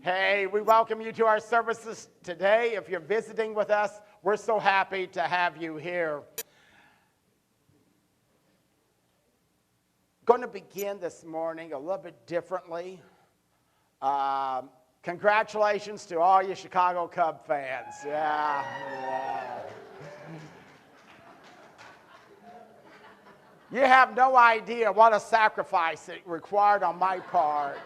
Hey, we welcome you to our services today. If you're visiting with us, we're so happy to have you here. Going to begin this morning a little bit differently. Congratulations to all you Chicago Cub fans. Yeah. You have no idea what a sacrifice it required on my part.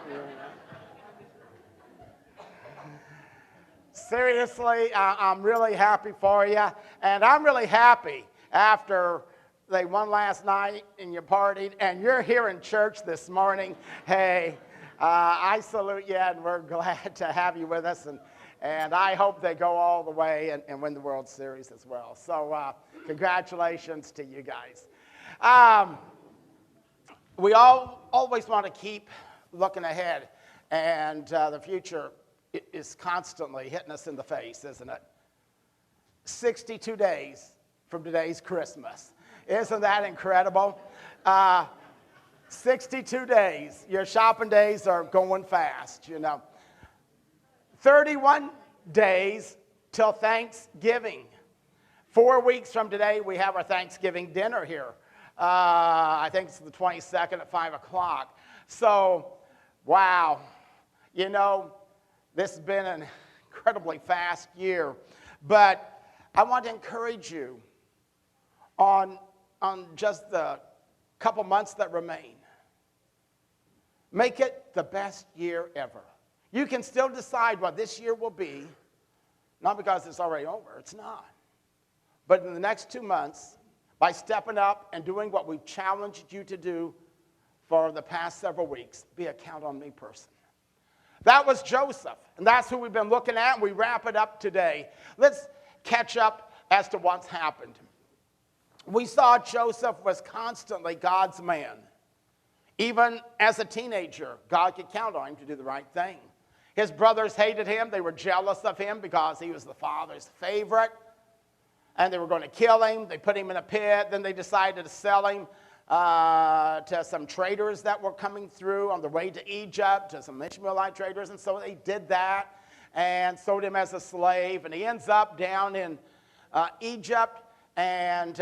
Seriously, I'm really happy for you, and I'm really happy after they won last night and you partied, and you're here in church this morning. Hey, I salute you, and we're glad to have you with us, and I hope they go all the way and win the World Series as well. So congratulations to you guys. We always want to keep looking ahead, and the future is constantly hitting us in the face, isn't it? 62 days from today's Christmas. Isn't that incredible? 62 days. Your shopping days are going fast, you know. 31 days till Thanksgiving. 4 weeks from today, we have our Thanksgiving dinner here. I think it's the 22nd at 5 o'clock. So, wow. You know, this has been an incredibly fast year, but I want to encourage you on just the couple months that remain. Make it the best year ever. You can still decide what this year will be, not because it's already over, it's not. But in the next 2 months, by stepping up and doing what we've challenged you to do for the past several weeks, be a count on me person. That was Joseph, and that's who we've been looking at, and we wrap it up today. Let's catch up as to what's happened. We saw Joseph was constantly God's man. Even as a teenager, God could count on him to do the right thing. His brothers hated him. They were jealous of him because he was the father's favorite, and they were going to kill him. They put him in a pit. Then they decided to sell him to some traders that were coming through on the way to Egypt, to some Ishmaelite traders, and so they did that and sold him as a slave, and he ends up down in Egypt, and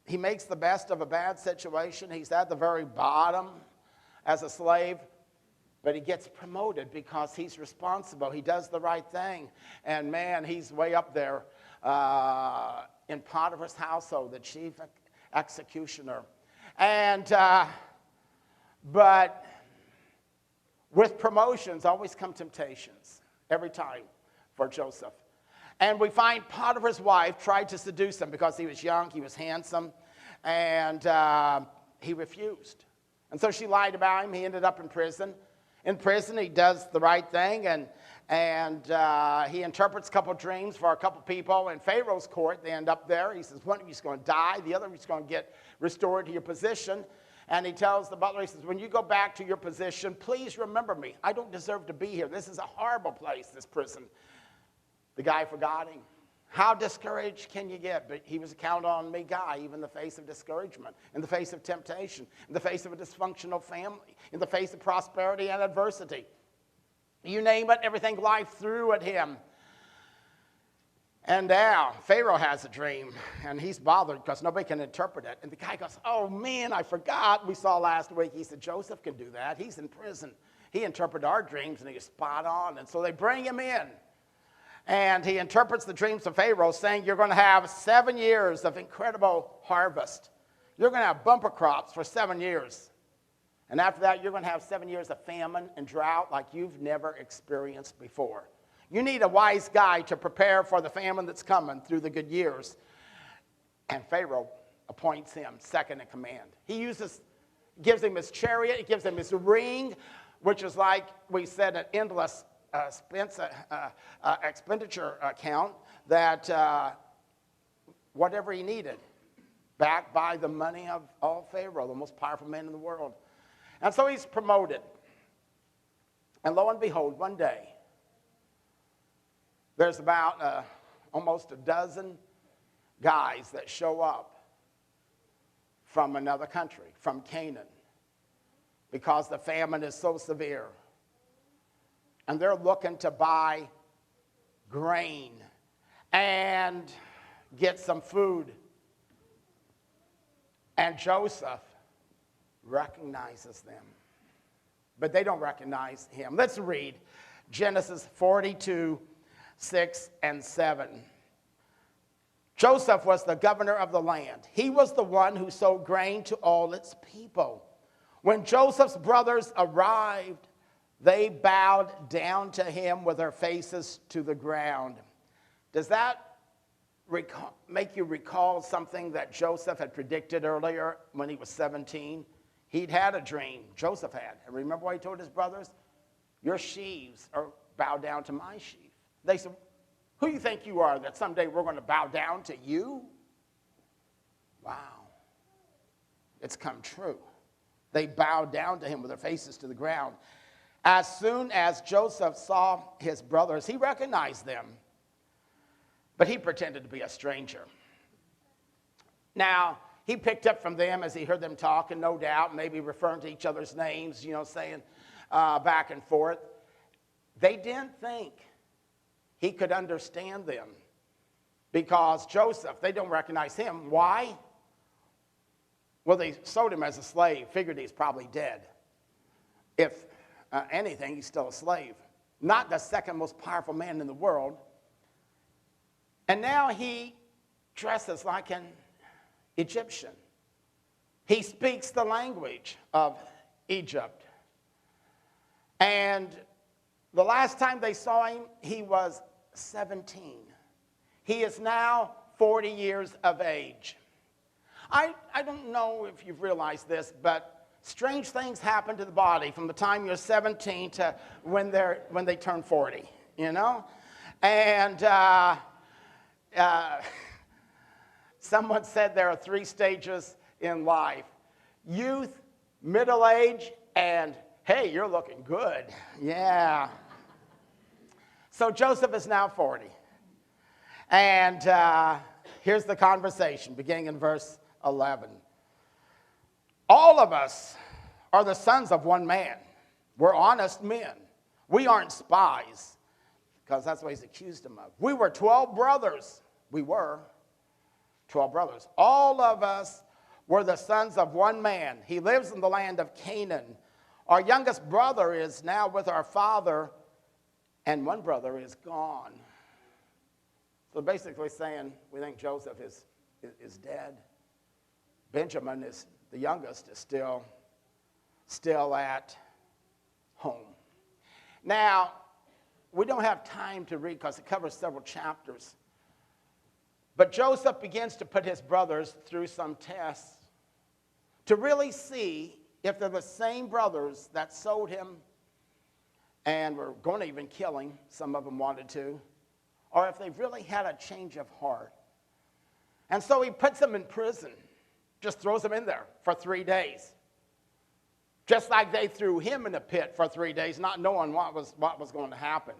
he makes the best of a bad situation. He's at the very bottom as a slave, but he gets promoted because he's responsible. He does the right thing, and man, he's way up there in Potiphar's household, the chief executioner. And but with promotions always come temptations, every time for Joseph. And we find Potiphar's wife tried to seduce him because he was young, he was handsome, and he refused. And so she lied about him. He ended up in prison. In prison, he does the right thing, and he interprets a couple of dreams for a couple of people. In Pharaoh's court, they end up there. He says, one of you's going to die. The other of you's going to get restored to your position. And he tells the butler, he says, when you go back to your position, please remember me. I don't deserve to be here. This is a horrible place, this prison. The guy forgot him. How discouraged can you get? But he was a count-on-me guy, even in the face of discouragement, in the face of temptation, in the face of a dysfunctional family, in the face of prosperity and adversity. You name it, everything life threw at him. And now Pharaoh has a dream, and he's bothered because nobody can interpret it. And the guy goes, oh, man, I forgot. We saw last week. He said, Joseph can do that. He's in prison. He interpreted our dreams, and he was spot on. And so they bring him in. And he interprets the dreams of Pharaoh, saying you're going to have 7 years of incredible harvest. You're going to have bumper crops for 7 years. And after that, you're going to have 7 years of famine and drought like you've never experienced before. You need a wise guy to prepare for the famine that's coming through the good years. And Pharaoh appoints him second in command. He gives him his chariot, he gives him his ring, which is like we said, an endless expenditure account that whatever he needed, backed by the money of all Pharaoh, the most powerful man in the world. And so he's promoted. And lo and behold, one day, there's about almost a dozen guys that show up from another country, from Canaan, because the famine is so severe. and they're looking to buy grain and get some food. And Joseph recognizes them, but they don't recognize him. Let's read Genesis 42, 6 and 7. Joseph was the governor of the land. He was the one who sold grain to all its people. When Joseph's brothers arrived, they bowed down to him with their faces to the ground. Does that make you recall something that Joseph had predicted earlier when he was 17? He'd had a dream. Joseph had. And remember what he told his brothers? Your sheaves are bowed down to my sheaf. They said, who do you think you are that someday we're going to bow down to you? Wow. It's come true. They bowed down to him with their faces to the ground. As soon as Joseph saw his brothers, he recognized them, but he pretended to be a stranger. Now, he picked up from them as he heard them talk, and no doubt, maybe referring to each other's names, saying back and forth. They didn't think he could understand them because Joseph, they don't recognize him. Why? Well, they sold him as a slave, figured he's probably dead. If anything, he's still a slave. Not the second most powerful man in the world. And now he dresses like an Egyptian. He speaks the language of Egypt. And the last time they saw him, he was 17. He is now 40 years of age. I don't know if you've realized this, but strange things happen to the body from the time you're 17 to when they turn 40, And someone said there are 3 stages in life: youth, middle age, and hey, you're looking good. Yeah. So Joseph is now 40. And here's the conversation, beginning in verse 11. All of us are the sons of one man. We're honest men. We aren't spies, because that's what he's accused him of. We were 12 brothers. We were 12 brothers. All of us were the sons of one man. He lives in the land of Canaan. Our youngest brother is now with our father, and one brother is gone. So basically saying, we think Joseph is dead. Benjamin, is the youngest, is still at home. Now, we don't have time to read because it covers several chapters. But Joseph begins to put his brothers through some tests to really see if they're the same brothers that sold him and were going to even kill him, some of them wanted to, or if they've really had a change of heart. And so he puts them in prison, just throws them in there for 3 days. Just like they threw him in a pit for 3 days, not knowing what was going to happen.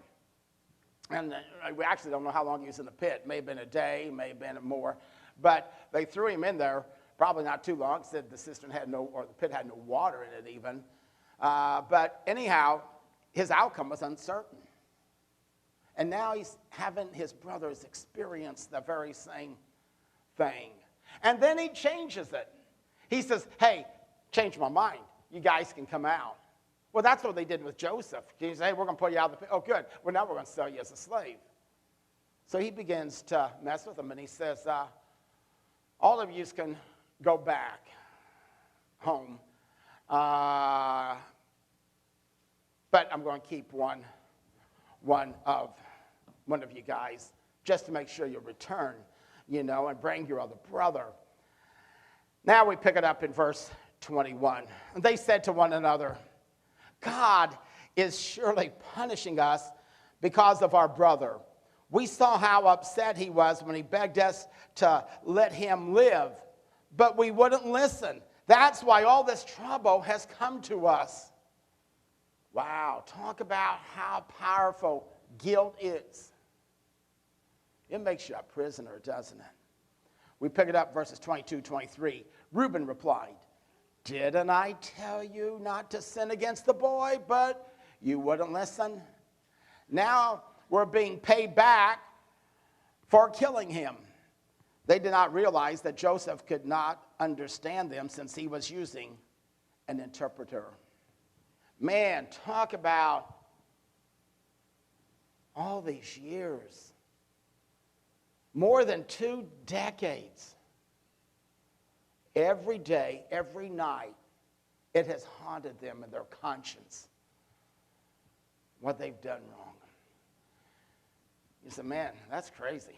And we actually don't know how long he was in the pit. May have been a day, may have been more. But they threw him in there, probably not too long. Said the cistern had the pit had no water in it even. But anyhow, his outcome was uncertain. And now he's having his brothers experience the very same thing. And then he changes it. He says, hey, change my mind. You guys can come out. Well, that's what they did with Joseph. He said, hey, we're going to pull you out of the pit. Oh, good. Well, now we're going to sell you as a slave. So he begins to mess with them, and he says, all of you can go back home. But I'm going to keep one of you guys just to make sure you return, and bring your other brother. Now we pick it up in verse 21. And they said to one another, God is surely punishing us because of our brother. We saw how upset he was when he begged us to let him live, but we wouldn't listen. That's why all this trouble has come to us. Wow, talk about how powerful guilt is. It makes you a prisoner, doesn't it? We pick it up, verses 22, 23. Reuben replied, didn't I tell you not to sin against the boy, but you wouldn't listen? now were being paid back for killing him. They did not realize that Joseph could not understand them since he was using an interpreter. Man, talk about all these years. More than 2 decades. Every day, every night, it has haunted them in their conscience what they've done wrong. You say, man, that's crazy.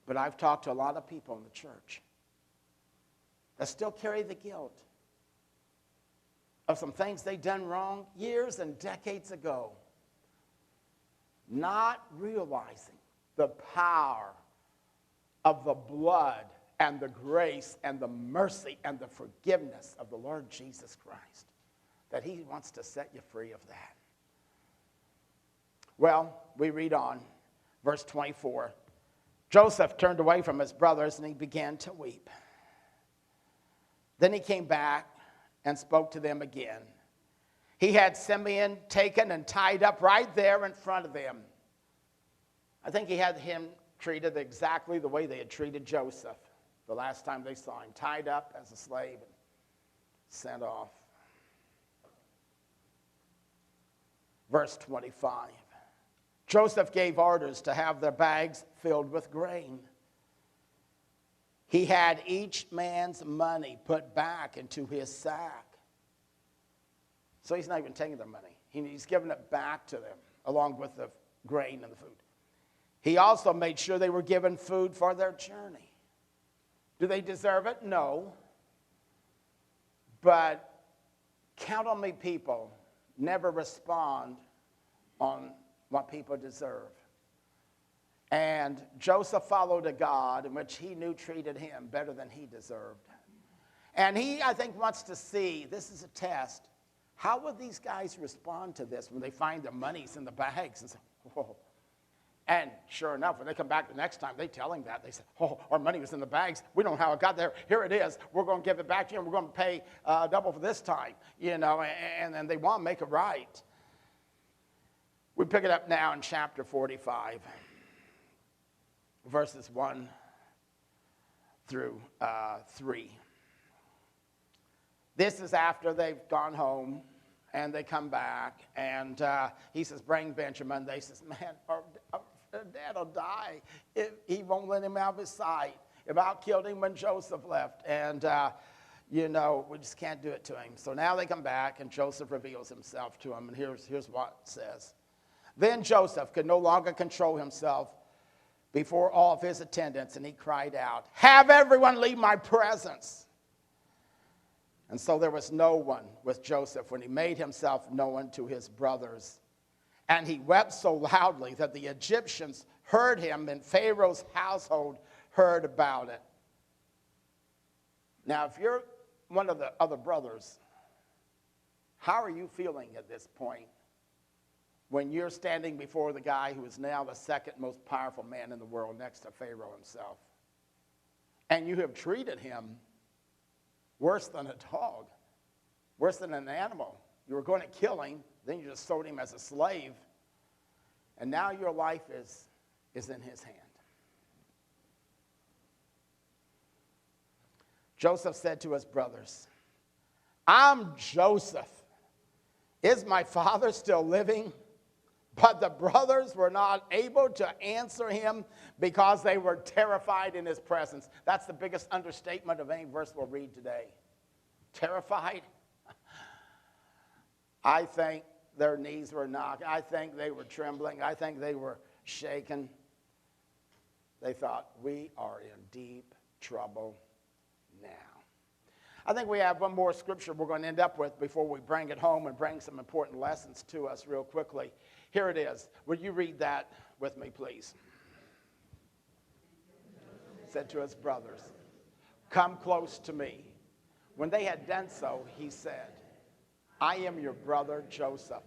But I've talked to a lot of people in the church that still carry the guilt of some things they've done wrong years and decades ago, not realizing the power of the blood and the grace and the mercy and the forgiveness of the Lord Jesus Christ, that he wants to set you free of that. Well, we read on, verse 24. Joseph turned away from his brothers and he began to weep. Then he came back and spoke to them again. He had Simeon taken and tied up right there in front of them. I think he had him treated exactly the way they had treated Joseph the last time they saw him, tied up as a slave and sent off. Verse 25. Joseph gave orders to have their bags filled with grain. He had each man's money put back into his sack. So he's not even taking their money. He's giving it back to them, along with the grain and the food. He also made sure they were given food for their journey. Do they deserve it? No. But count on me, people never respond on what people deserve. And Joseph followed a God in which he knew treated him better than he deserved. And he, I think, wants to see, this is a test, how will these guys respond to this when they find their money's in the bags and say, whoa. And sure enough, when they come back the next time, they tell him that. They say, oh, our money was in the bags. We don't know how it got there. Here it is. We're going to give it back to you, and we're going to pay double for this time. And they want to make it right. We pick it up now in chapter 45, verses 1 through 3. This is after they've gone home, and they come back, and he says, bring Benjamin. They says, man, our dad will die if he won't let him out of his sight. About killed him when Joseph left, and we just can't do it to him. So now they come back, and Joseph reveals himself to him, and here's what it says. Then Joseph could no longer control himself before all of his attendants, and he cried out, have everyone leave my presence. And so there was no one with Joseph when he made himself known to his brothers. And he wept so loudly that the Egyptians heard him, and Pharaoh's household heard about it. Now, if you're one of the other brothers, how are you feeling at this point when you're standing before the guy who is now the second most powerful man in the world next to Pharaoh himself? And you have treated him worse than a dog, worse than an animal. You were going to kill him, then you just sold him as a slave, and now your life is in his hand. Joseph said to his brothers, I'm Joseph. Is my father still living? But the brothers were not able to answer him because they were terrified in his presence. That's the biggest understatement of any verse we'll read today. Terrified? I think their knees were knocked. I think they were trembling. I think they were shaken. They thought, we are in deep trouble now. I think we have one more scripture we're going to end up with before we bring it home and bring some important lessons to us real quickly. Here it is. Would you read that with me, please? Said to his brothers, come close to me. When they had done so, he said, I am your brother Joseph,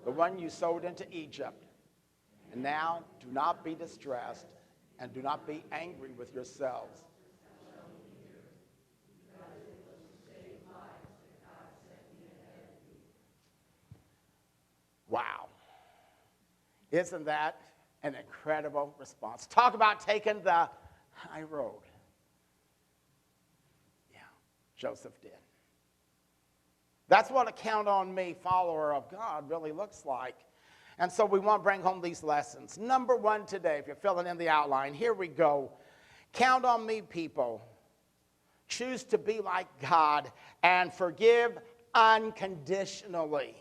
the one you sold into Egypt. And now do not be distressed and do not be angry with yourselves. Wow. Isn't that an incredible response? Talk about taking the high road. Yeah, Joseph did. That's what a count on me follower of God really looks like. And so we want to bring home these lessons. Number one today, if you're filling in the outline, here we go. Count on me, people. Choose to be like God and forgive unconditionally.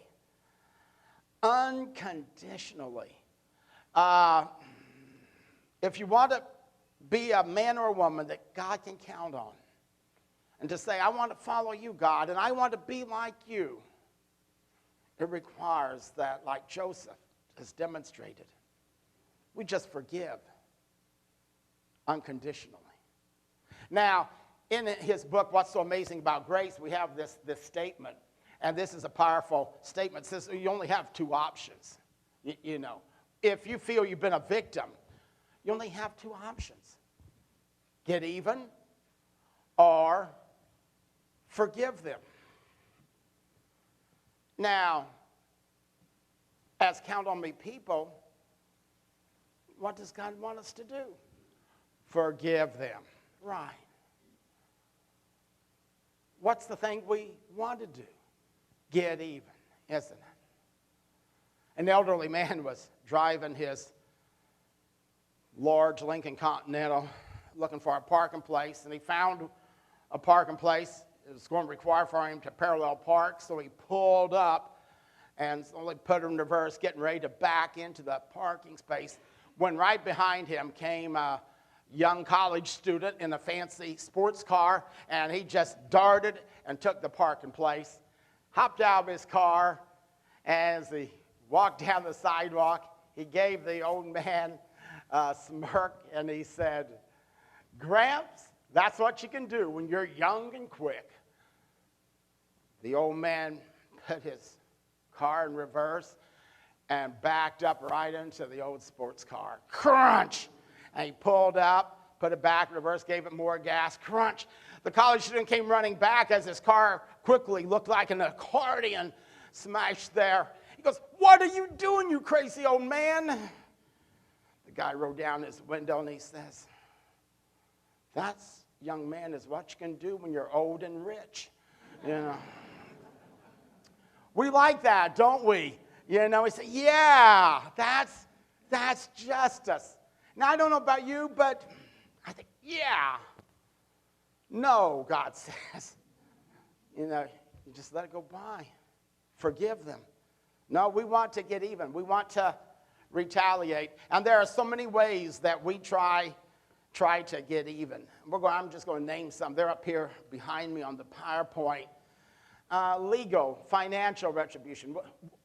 Unconditionally. If you want to be a man or a woman that God can count on, and to say, I want to follow you, God, and I want to be like you, it requires that, like Joseph has demonstrated, we just forgive unconditionally. Now, in his book, What's So Amazing About Grace, we have this statement, and this is a powerful statement. It says you only have two options. You know, if you feel you've been a victim, you only have two options. Get even or forgive them. Now, as Count on Me people, what does God want us to do? Forgive them. Right. What's the thing we want to do? Get even, isn't it? An elderly man was driving his large Lincoln Continental looking for a parking place, and he found a parking place. It was going to require for him to parallel park, so he pulled up and slowly put it in reverse, getting ready to back into the parking space, when right behind him came a young college student in a fancy sports car, and he just darted and took the parking place, hopped out of his car, and as he walked down the sidewalk, he gave the old man a smirk, and he said, Gramps, that's what you can do when you're young and quick. The old man put his car in reverse and backed up right into the old sports car. Crunch! And he pulled up, put it back in reverse, gave it more gas. Crunch! The college student came running back as his car quickly looked like an accordion smashed there. He goes, what are you doing, you crazy old man? The guy rolled down his window and he says, that's, young man, is what you can do when you're old and rich. You know. We like that, don't we? You know, we say, yeah, that's justice. Now, I don't know about you, but I think, yeah. No, God says. You know, you just let it go by. Forgive them. No, we want to get even. We want to retaliate. And there are so many ways that we try to get even. I'm just going to name some. They're up here behind me on the PowerPoint. Legal, financial retribution.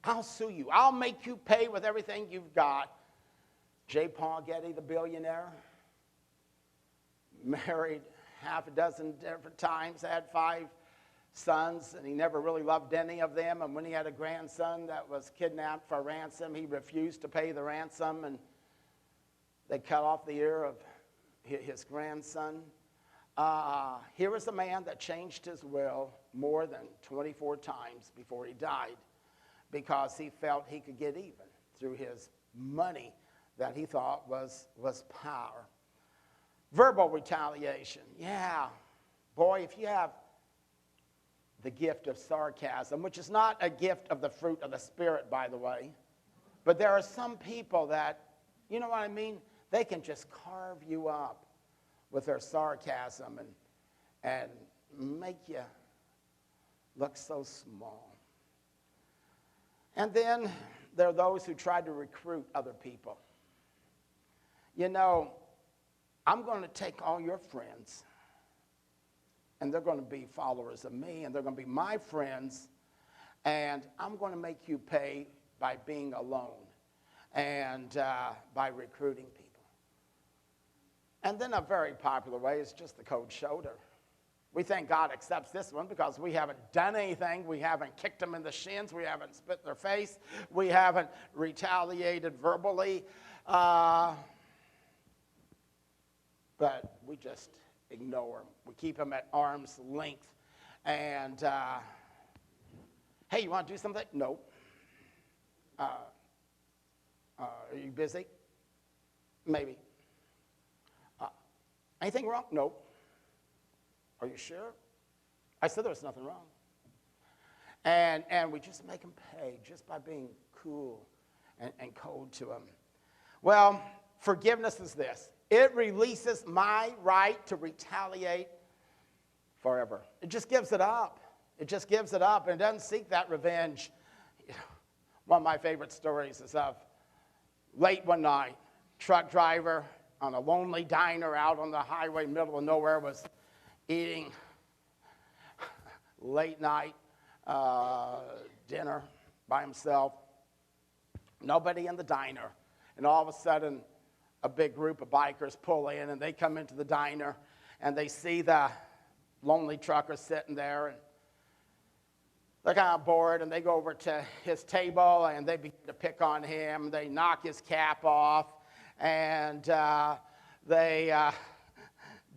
I'll sue you. I'll make you pay with everything you've got. J. Paul Getty, the billionaire, married half a dozen different times, had 5 sons, and he never really loved any of them. And when he had a grandson that was kidnapped for ransom, he refused to pay the ransom, and they cut off the ear of his grandson. Here is a man that changed his will more than 24 times before he died because he felt he could get even through his money that he thought was power. Verbal retaliation. Yeah. Boy, if you have the gift of sarcasm, which is not a gift of the fruit of the Spirit, by the way, but there are some people that, you know what I mean? They can just carve you up with their sarcasm and make you look so small. And then there are those who try to recruit other people. You know, I'm going to take all your friends, and they're going to be followers of me, and they're going to be my friends, and I'm going to make you pay by being alone and by recruiting people. And then a very popular way is just the cold shoulder. We think God accepts this one because we haven't done anything. We haven't kicked them in the shins. We haven't spit their face. We haven't retaliated verbally. But we just ignore them. We keep them at arm's length. And, hey, you want to do something? Nope. Are you busy? Maybe. Anything wrong? Nope. Are you sure? I said there was nothing wrong. And we just make them pay just by being cool and cold to them. Well, forgiveness is this. It releases my right to retaliate forever. It just gives it up. It just gives it up, and it doesn't seek that revenge. One of my favorite stories is of late one night, truck driver on a lonely diner out on the highway, middle of nowhere, was eating late night dinner by himself. Nobody in the diner. And all of a sudden, a big group of bikers pull in, and they come into the diner, and they see the lonely trucker sitting there, and they're kind of bored, and they go over to his table, and they begin to pick on him. They knock his cap off, and they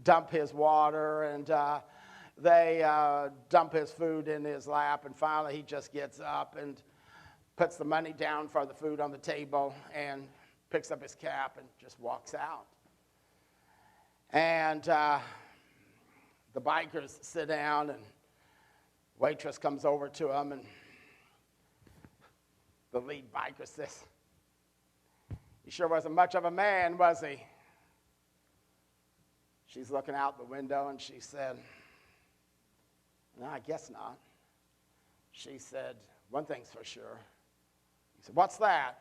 dump his water, and they dump his food in his lap, and finally he just gets up and puts the money down for the food on the table and picks up his cap and just walks out. And the bikers sit down, and waitress comes over to him, and the lead biker says, "He sure wasn't much of a man, was he?" She's looking out the window, and she said, "No, I guess not." She said, "One thing's for sure." He said, "What's that?"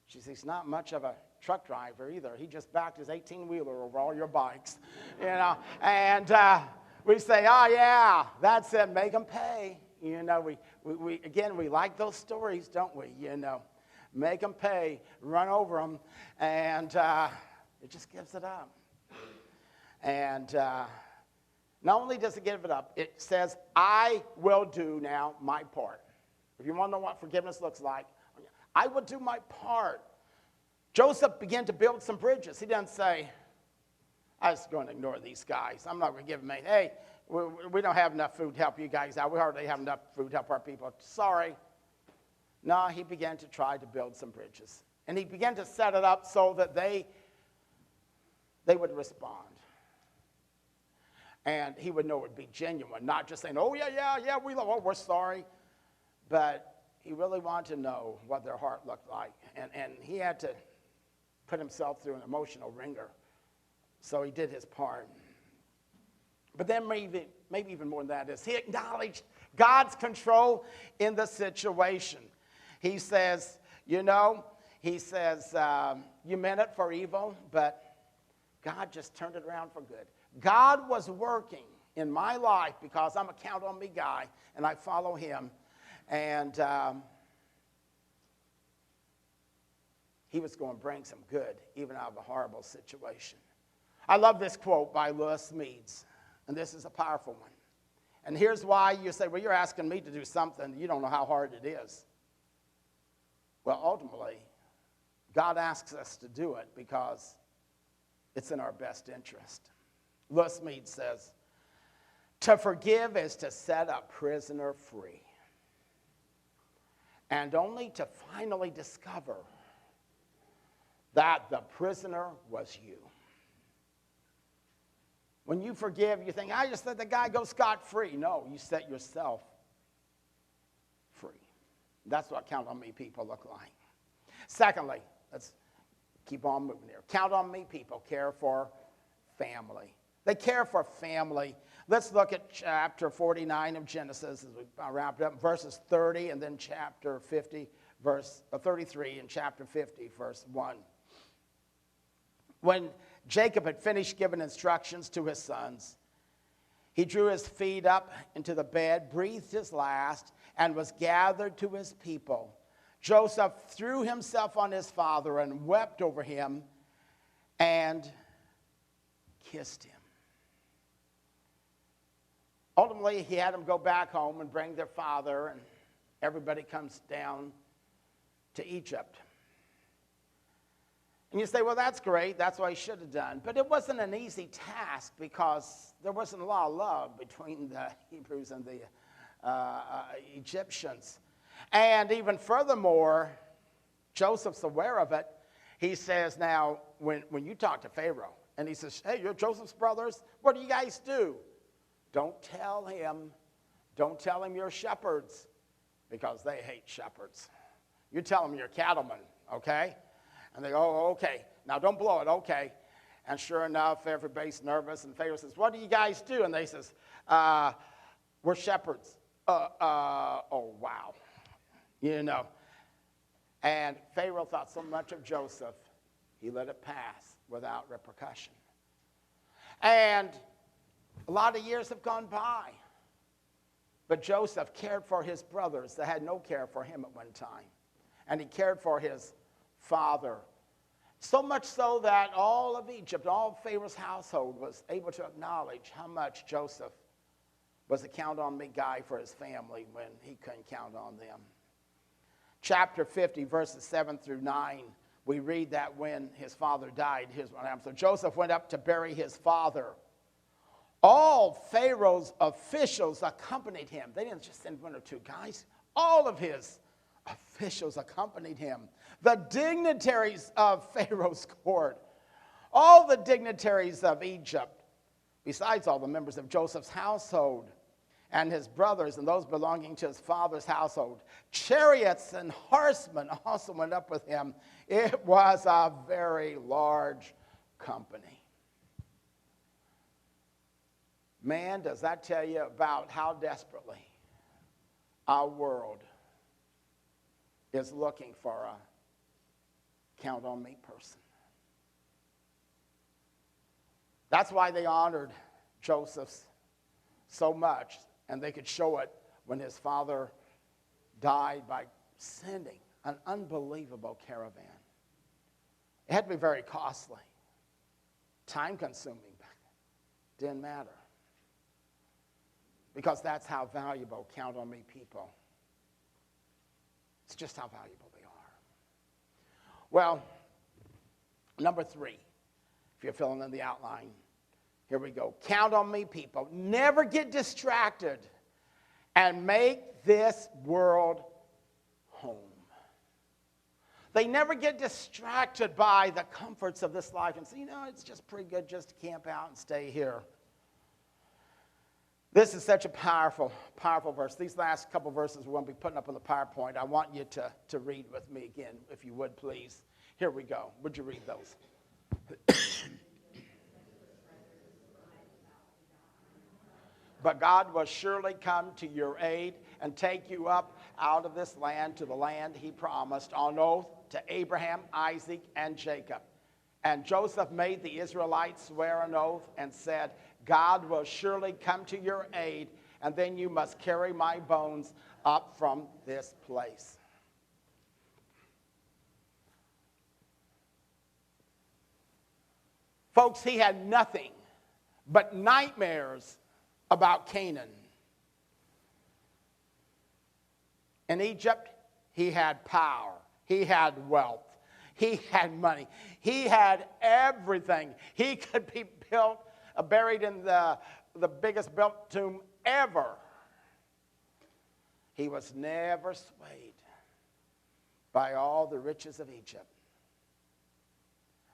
She said, "He's not much of a truck driver either. He just backed his 18-wheeler over all your bikes." And we say, "Oh, yeah, that's it. Make them pay." We like those stories, don't we? Make them pay, run over them, and it just gives it up. And not only does it give it up, it says, "I will do now my part." If you want to know what forgiveness looks like, I will do my part. Joseph began to build some bridges. He doesn't say, "I'm just going to ignore these guys. I'm not going to give them any. Hey, we don't have enough food to help you guys out. We hardly have enough food to help our people. Sorry." No, he began to try to build some bridges. And he began to set it up so that they would respond. And he would know it would be genuine, not just saying, "Oh, yeah, we're sorry." But he really wanted to know what their heart looked like. And he had to put himself through an emotional ringer. So he did his part. But then maybe even more than that is he acknowledged God's control in the situation. He says, you meant it for evil, but God just turned it around for good. God was working in my life because I'm a count on me guy, and I follow him. And he was going to bring some good, even out of a horrible situation. I love this quote by Lewis Meads, and this is a powerful one. And here's why you say, "Well, you're asking me to do something. You don't know how hard it is." Well, ultimately, God asks us to do it because it's in our best interest. Lewis Meads says, "To forgive is to set a prisoner free, and only to finally discover that the prisoner was you." When you forgive, you think, "I just let the guy go scot-free." No, you set yourself free. That's what count on me people look like. Secondly, let's keep on moving here. Count on me people care for family. They care for family. Let's look at chapter 49 of Genesis as we wrap it up, verses 30, and then chapter 50, verse 33, and chapter 50, verse 1. When Jacob had finished giving instructions to his sons, he drew his feet up into the bed, breathed his last, and was gathered to his people. Joseph threw himself on his father and wept over him and kissed him. Ultimately, he had them go back home and bring their father, and everybody comes down to Egypt. And you say, "Well, that's great. That's what he should have done." But it wasn't an easy task because there wasn't a lot of love between the Hebrews and the Egyptians. And even furthermore, Joseph's aware of it. He says, now, when you talk to Pharaoh, and he says, hey, you're Joseph's brothers, what do you guys do? Don't tell him you're shepherds, because they hate shepherds. You tell them you're cattlemen, okay? And they go, oh, okay. Now, don't blow it, okay. And sure enough, everybody's nervous, and Pharaoh says, what do you guys do? And they says, we're shepherds. Oh, wow. You know. And Pharaoh thought so much of Joseph, he let it pass without repercussion. And a lot of years have gone by. But Joseph cared for his brothers that had no care for him at one time. And he cared for his father. So much so that all of Egypt, all of Pharaoh's household was able to acknowledge how much Joseph was a count-on-me guy for his family when he couldn't count on them. Chapter 50, verses 7 through 9, we read that when his father died, here's what happened. So Joseph went up to bury his father. All Pharaoh's officials accompanied him. They didn't just send one or two guys. All of his officials accompanied him. The dignitaries of Pharaoh's court, all the dignitaries of Egypt, besides all the members of Joseph's household and his brothers and those belonging to his father's household, chariots and horsemen also went up with him. It was a very large company. Man, does that tell you about how desperately our world is looking for a count-on-me person. That's why they honored Joseph so much, and they could show it when his father died by sending an unbelievable caravan. It had to be very costly, time-consuming, but didn't matter. Because that's how valuable count-on-me people. It's just how valuable they are. Well, number 3, if you're filling in the outline, here we go. Count on me, people. Never get distracted and make this world home. They never get distracted by the comforts of this life and say, you know, it's just pretty good just to camp out and stay here. This is such a powerful, powerful verse. These last couple verses we're going to be putting up on the PowerPoint. I want you to read with me again, if you would, please. Here we go. Would you read those? But God will surely come to your aid and take you up out of this land to the land he promised on oath to Abraham, Isaac, and Jacob. And Joseph made the Israelites swear an oath and said, God will surely come to your aid, and then you must carry my bones up from this place. Folks, he had nothing but nightmares about Canaan. In Egypt, he had power. He had wealth. He had money. He had everything. He could be buried in the biggest built tomb ever. He was never swayed by all the riches of Egypt.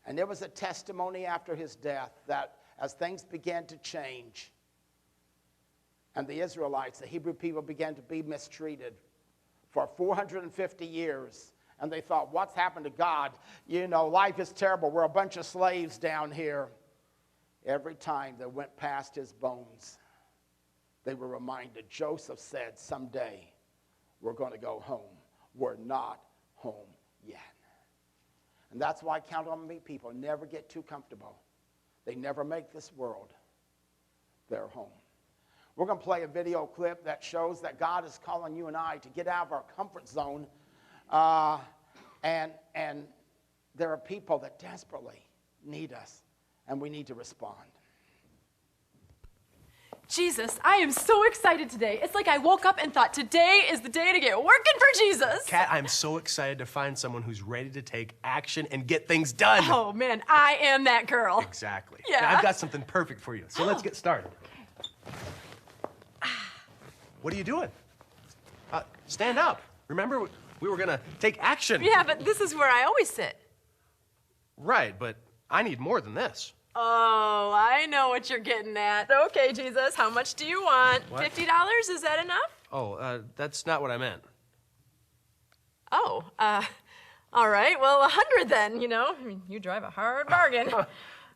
And there was a testimony after his death that as things began to change, and the Israelites, the Hebrew people, began to be mistreated for 450 years. And they thought, what's happened to God? You know, life is terrible. We're a bunch of slaves down here. Every time they went past his bones, they were reminded. Joseph said, someday we're going to go home. We're not home yet. And that's why count on me, people. Never get too comfortable. They never make this world their home. We're going to play a video clip that shows that God is calling you and I to get out of our comfort zone. And there are people that desperately need us, and we need to respond. Jesus, I am so excited today. It's like I woke up and thought, today is the day to get working for Jesus. Kat, I'm so excited to find someone who's ready to take action and get things done. Oh, man, I am that girl. Exactly. Yeah. Now, I've got something perfect for you, so let's get started. What are you doing? Stand up. Remember, We were gonna take action. Yeah, but this is where I always sit. Right, but I need more than this. Oh, I know what you're getting at. Okay, Jesus, how much do you want? What? $50? Is that enough? Oh, that's not what I meant. Oh, all right. Well, 100 then, you know. I mean, you drive a hard bargain.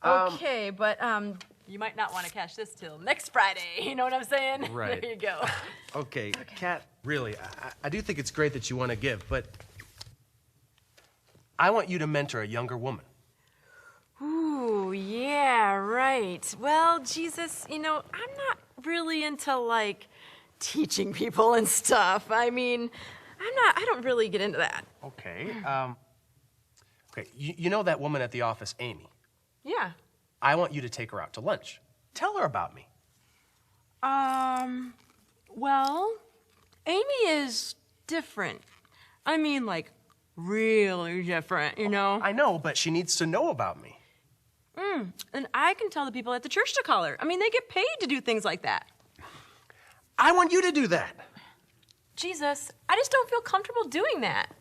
Okay, but you might not want to cash this till next Friday. You know what I'm saying? Right. There you go. Okay, Kat, really, I do think it's great that you want to give, but I want you to mentor a younger woman. Ooh, yeah, right. Well, Jesus, you know, I'm not really into, like, teaching people and stuff. I mean, I don't really get into that. Okay, okay, you know that woman at the office, Amy? Yeah. I want you to take her out to lunch. Tell her about me. Well, Amy is different. I mean, like, really different, you know? I know, but she needs to know about me. And I can tell the people at the church to call her. I mean, they get paid to do things like that. I want you to do that. Jesus, I just don't feel comfortable doing that.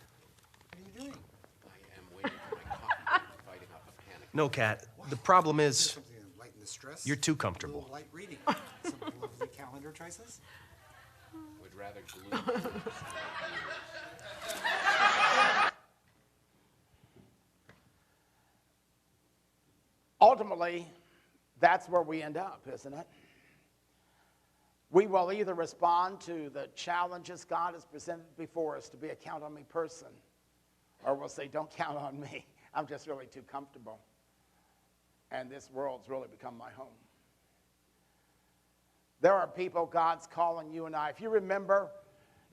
What are you doing? I am waiting for my coffee. I'm fighting off a panic. No, Kat, the problem is Something to lighten the stress. you're too A comfortable. little light reading. Some lovely calendar choices. Would rather glue. Ultimately, that's where we end up, isn't it? We will either respond to the challenges God has presented before us to be a count on me person, or we'll say, don't count on me. I'm just really too comfortable. And this world's really become my home. There are people God's calling you and I. If you remember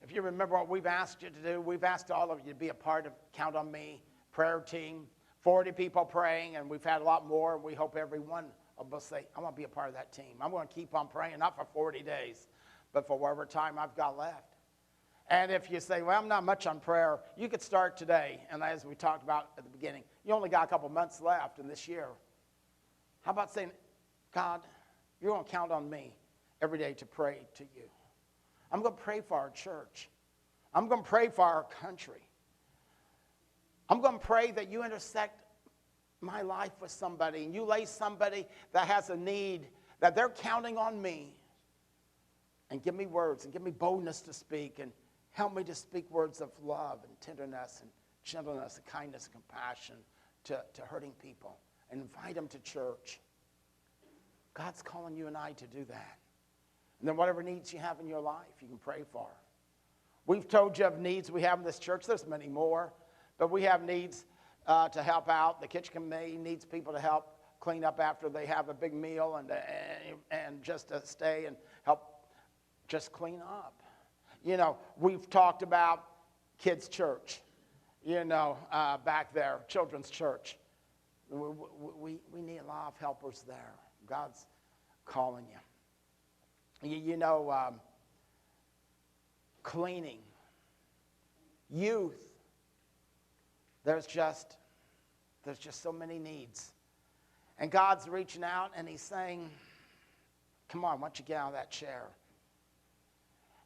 what we've asked you to do, we've asked all of you to be a part of Count on Me prayer team. 40 people praying, and we've had a lot more. We hope every one of us say, I want to be a part of that team. I'm going to keep on praying, not for 40 days, but for whatever time I've got left. And if you say, well, I'm not much on prayer, you could start today. And as we talked about at the beginning, you only got a couple months left in this year. How about saying, God, you're going to count on me every day to pray to you. I'm going to pray for our church. I'm going to pray for our country. I'm going to pray that you intersect my life with somebody, and you lay somebody that has a need, that they're counting on me, and give me words, and give me boldness to speak, and help me to speak words of love and tenderness and gentleness and kindness and compassion to hurting people, and invite them to church. God's calling you and I to do that. And then whatever needs you have in your life, you can pray for. We've told you of needs we have in this church. There's many more. But we have needs to help out. The kitchen committee needs people to help clean up after they have a big meal and just to stay and help just clean up. You know, we've talked about kids' church, you know, back there, children's church. We need a lot of helpers there. God's calling you. You know, cleaning, youth. There's just so many needs. And God's reaching out and he's saying, come on, why don't you get out of that chair?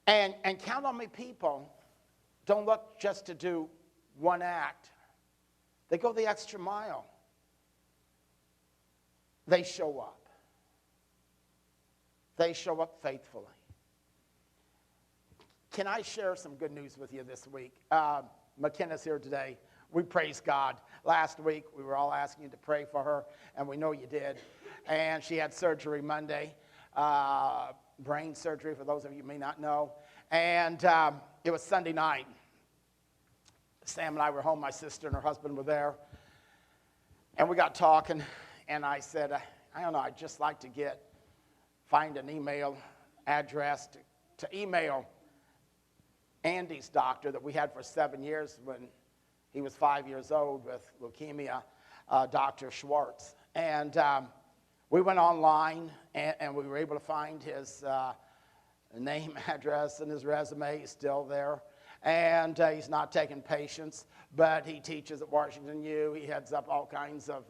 And count on me, people. Don't look just to do one act. They go the extra mile. They show up. They show up faithfully. Can I share some good news with you this week? McKenna's here today. We praise God. Last week, we were all asking you to pray for her, and we know you did. And she had surgery Monday, brain surgery, for those of you who may not know. And it was Sunday night. Sam and I were home. My sister and her husband were there. And we got talking, and I said, I don't know, I'd just like to find an email address to email Andy's doctor that we had for 7 years when he was 5 years old with leukemia, Dr. Schwartz. And we went online, and we were able to find his name, address, and his resume. He's still there. And he's not taking patients, but he teaches at Washington U. He heads up all kinds of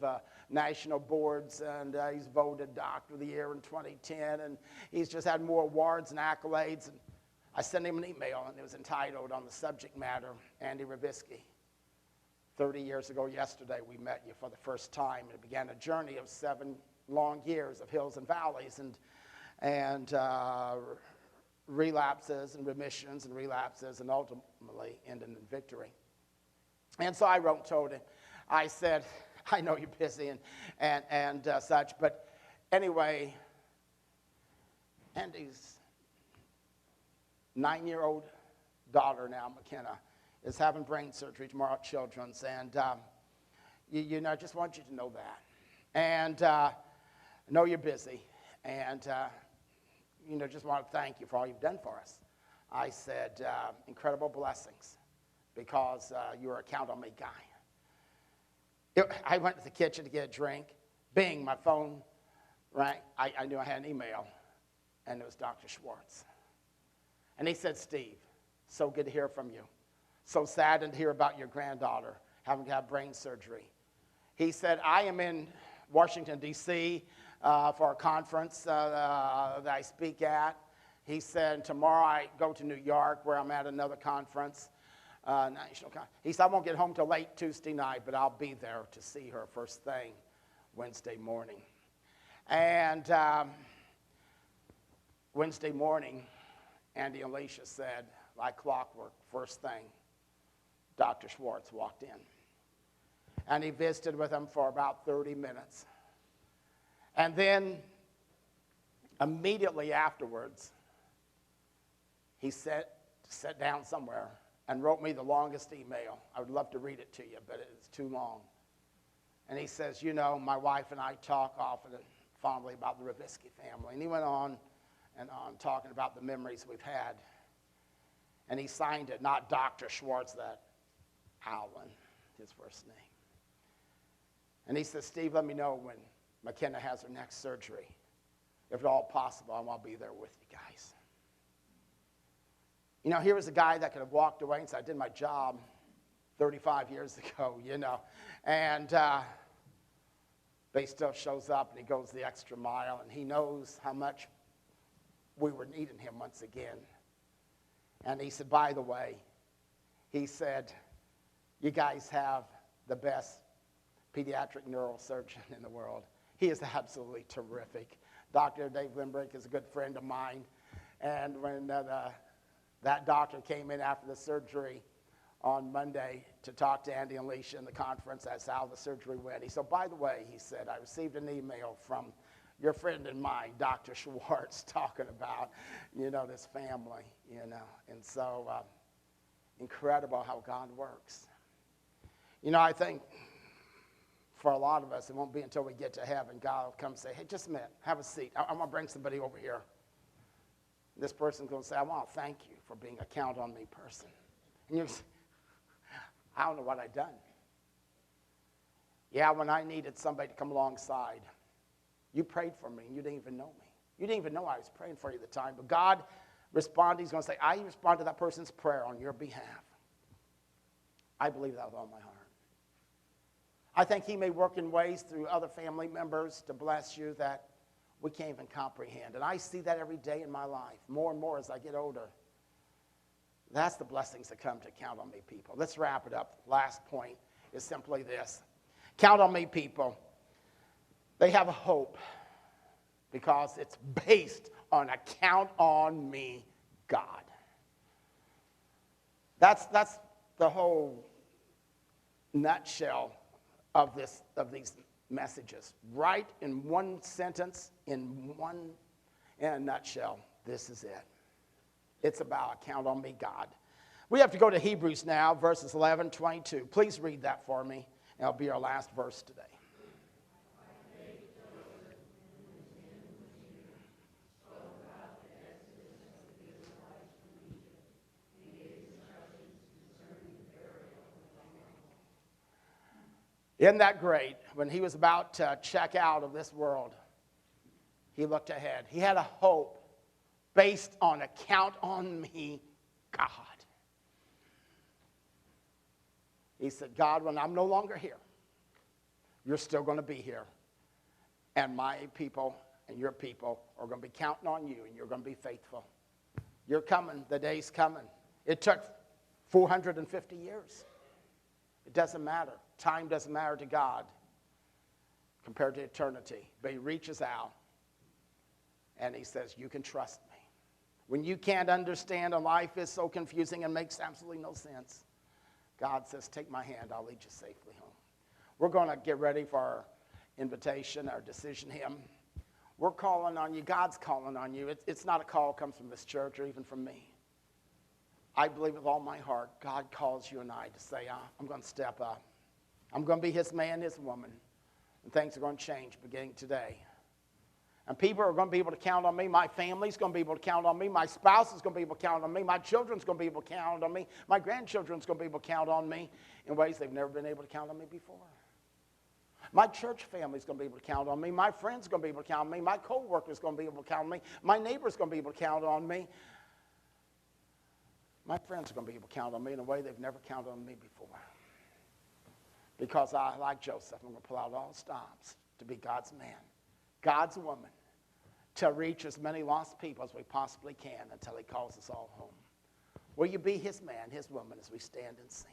national boards, and he's voted Doctor of the Year in 2010. And he's just had more awards and accolades. And I sent him an email, and it was entitled on the subject matter, Andy Revisky. 30 years ago yesterday, we met you for the first time. It began a journey of 7 long years of hills and valleys and relapses and remissions and relapses and ultimately ending in victory. And so I wrote and told him, I said, I know you're busy and such, but anyway, Andy's 9-year-old daughter now, McKenna, is having brain surgery tomorrow at Children's, and you know, I just want you to know that. And I know you're busy, and you know, just want to thank you for all you've done for us. I said, incredible blessings, because you're a count-on-me guy. I went to the kitchen to get a drink. Bing, my phone rang. I knew I had an email, and it was Dr. Schwartz. And he said, Steve, so good to hear from you. So saddened to hear about your granddaughter having to have brain surgery. He said, I am in Washington, D.C. For a conference that I speak at. He said, tomorrow I go to New York where I'm at another conference, national conference. He said, I won't get home till late Tuesday night, but I'll be there to see her first thing Wednesday morning. And Wednesday morning, Andy and Alicia said, like clockwork, first thing, Dr. Schwartz walked in. And he visited with them for about 30 minutes. And then, immediately afterwards, he sat down somewhere and wrote me the longest email. I would love to read it to you, but it's too long. And he says, you know, my wife and I talk often and fondly about the Revisky family. And he went on and on talking about the memories we've had. And he signed it, not Dr. Schwartz, that Allen, his first name. And he says, Steve, let me know when McKenna has her next surgery. If at all possible, I want to be there with you guys. You know, here was a guy that could have walked away and said, I did my job 35 years ago, you know. And but he still shows up and he goes the extra mile, and he knows how much we were needing him once again. And he said, by the way, he said, you guys have the best pediatric neurosurgeon in the world. He is absolutely terrific. Dr. Dave Limbrick is a good friend of mine. And when that doctor came in after the surgery on Monday to talk to Andy and Alicia in the conference, that's how the surgery went. He said, by the way, he said, I received an email from your friend and mine, Dr. Schwartz, talking about, you know, this family, you know. And so incredible how God works. You know, I think for a lot of us, it won't be until we get to heaven, God will come and say, hey, just a minute, have a seat. I'm going to bring somebody over here. This person's going to say, I want to thank you for being a count-on-me person. And you say, I don't know what I've done. Yeah, when I needed somebody to come alongside, you prayed for me, and you didn't even know me. You didn't even know I was praying for you at the time. But God responded. He's going to say, I respond to that person's prayer on your behalf. I believe that with all my heart. I think he may work in ways through other family members to bless you that we can't even comprehend. And I see that every day in my life, more and more as I get older. That's the blessings that come to count on me people. Let's wrap it up. Last point is simply this. Count on me people. They have a hope because it's based on a count on me God. That's the whole nutshell of these messages. Right in one sentence, in a nutshell, this is it. It's about count on me, God. We have to go to Hebrews now, verses 11, 22. Please read that for me, and it'll be our last verse today. Isn't that great? When he was about to check out of this world, he looked ahead. He had a hope based on a count on me, God. He said, God, when I'm no longer here, you're still going to be here. And my people and your people are going to be counting on you, and you're going to be faithful. You're coming. The day's coming. It took 450 years. It doesn't matter. Time doesn't matter to God compared to eternity. But he reaches out and he says, you can trust me. When you can't understand and life is so confusing and makes absolutely no sense, God says, take my hand, I'll lead you safely home. We're going to get ready for our invitation, our decision hymn. We're calling on you. God's calling on you. It's not a call that comes from this church or even from me. I believe with all my heart, God calls you and I to say, I'm going to step up. I'm going to be his man, his woman. And things are going to change beginning today. And people are going to be able to count on me. My family's going to be able to count on me. My spouse is going to be able to count on me. My children's going to be able to count on me. My grandchildren's going to be able to count on me in ways they've never been able to count on me before. My church family's going to be able to count on me. My friends are going to be able to count on me. My co-workers are going to be able to count on me. My neighbor's going to be able to count on me. My friends are going to be able to count on me in a way they've never counted on me before. Because I, like Joseph, I'm going to pull out all stops to be God's man, God's woman, to reach as many lost people as we possibly can until he calls us all home. Will you be his man, his woman, as we stand and sing?